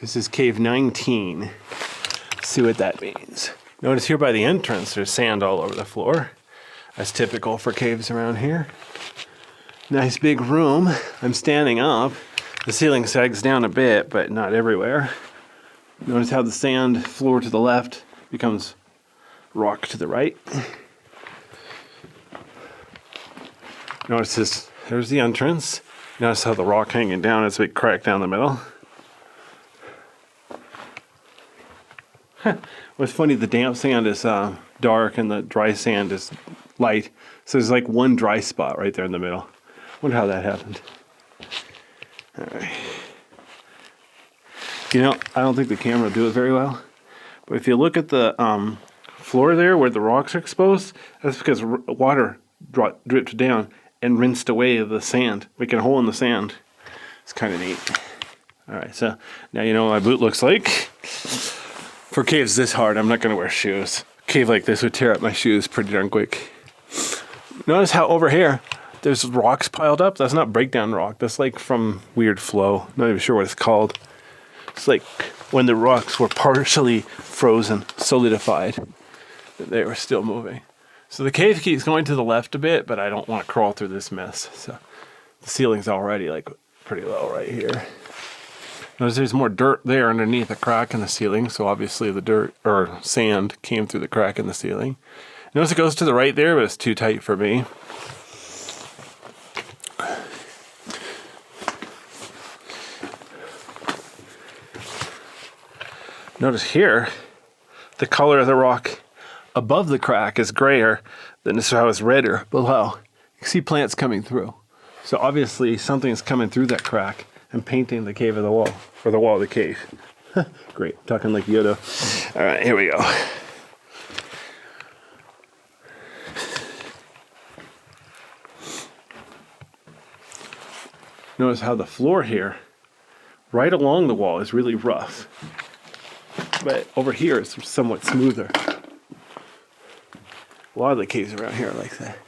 This is cave 19. Let's see what that means. Notice here by the entrance, there's sand all over the floor. That's typical for caves around here. Nice big room. I'm standing up. The ceiling sags down a bit, but not everywhere. Notice how the sand floor to the left becomes rock to the right. Notice this, there's the entrance. Notice how the rock hanging down is a big crack down the middle. What's funny, the damp sand is dark and the dry sand is light. So there's like one dry spot right there in the middle. Wonder how that happened. All right. You know, I don't think the camera will do it very well. But if you look at the floor there where the rocks are exposed, that's because water dripped down and rinsed away the sand, making a hole in the sand. It's kind of neat. All right, so now you know what my boot looks like. For caves this hard, I'm not going to wear shoes. A cave like this would tear up my shoes pretty darn quick. Notice how over here, there's rocks piled up. That's not breakdown rock. That's like from weird flow. Not even sure what it's called. It's like when the rocks were partially frozen, solidified. They were still moving. So the cave keeps going to the left a bit, but I don't want to crawl through this mess. So the ceiling's already like pretty low right here. Notice there's more dirt there underneath the crack in the ceiling. So obviously the dirt or sand came through the crack in the ceiling. Notice it goes to the right there, but it's too tight for me. Notice here, the color of the rock above the crack is grayer than this how it's redder below. You can see plants coming through. So obviously something's coming through that crack and painting the cave of the wall, or the wall of the cave. Great, talking like Yoda. All right, here we go. Notice how the floor here, right along the wall, is really rough. But over here it's somewhat smoother. A lot of the caves around here are like that.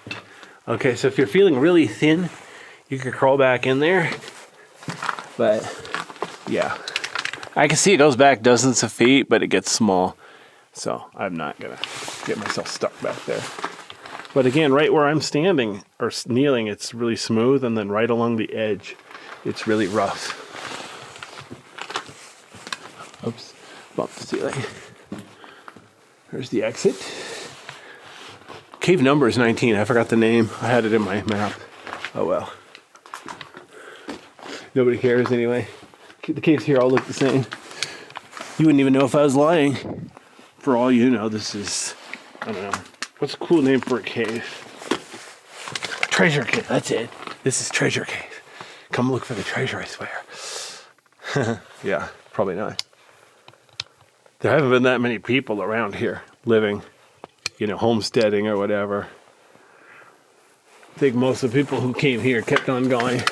Okay, so if you're feeling really thin, you can crawl back in there. But yeah, I can see it goes back dozens of feet, but it gets small. So I'm not gonna get myself stuck back there. But again, right where I'm standing or kneeling, it's really smooth. And then right along the edge, it's really rough. Oops. Bump the ceiling. There's the exit. Cave number is 19. I forgot the name. I had it in my map. Oh well. Nobody cares anyway. The caves here all look the same. You wouldn't even know if I was lying. For all you know, this is, I don't know. What's a cool name for a cave? Treasure cave. That's it. This is treasure cave. Come look for the treasure, I swear. Yeah, probably not. There haven't been that many people around here living, you know, homesteading or whatever. I think most of the people who came here kept on going.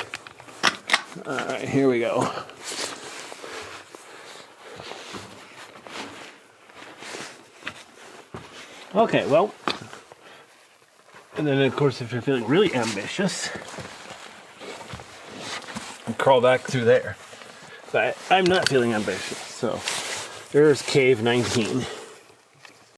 All right, here we go. Okay, well, and then of course if you're feeling really ambitious, you crawl back through there. But I'm not feeling ambitious, so there's cave 19.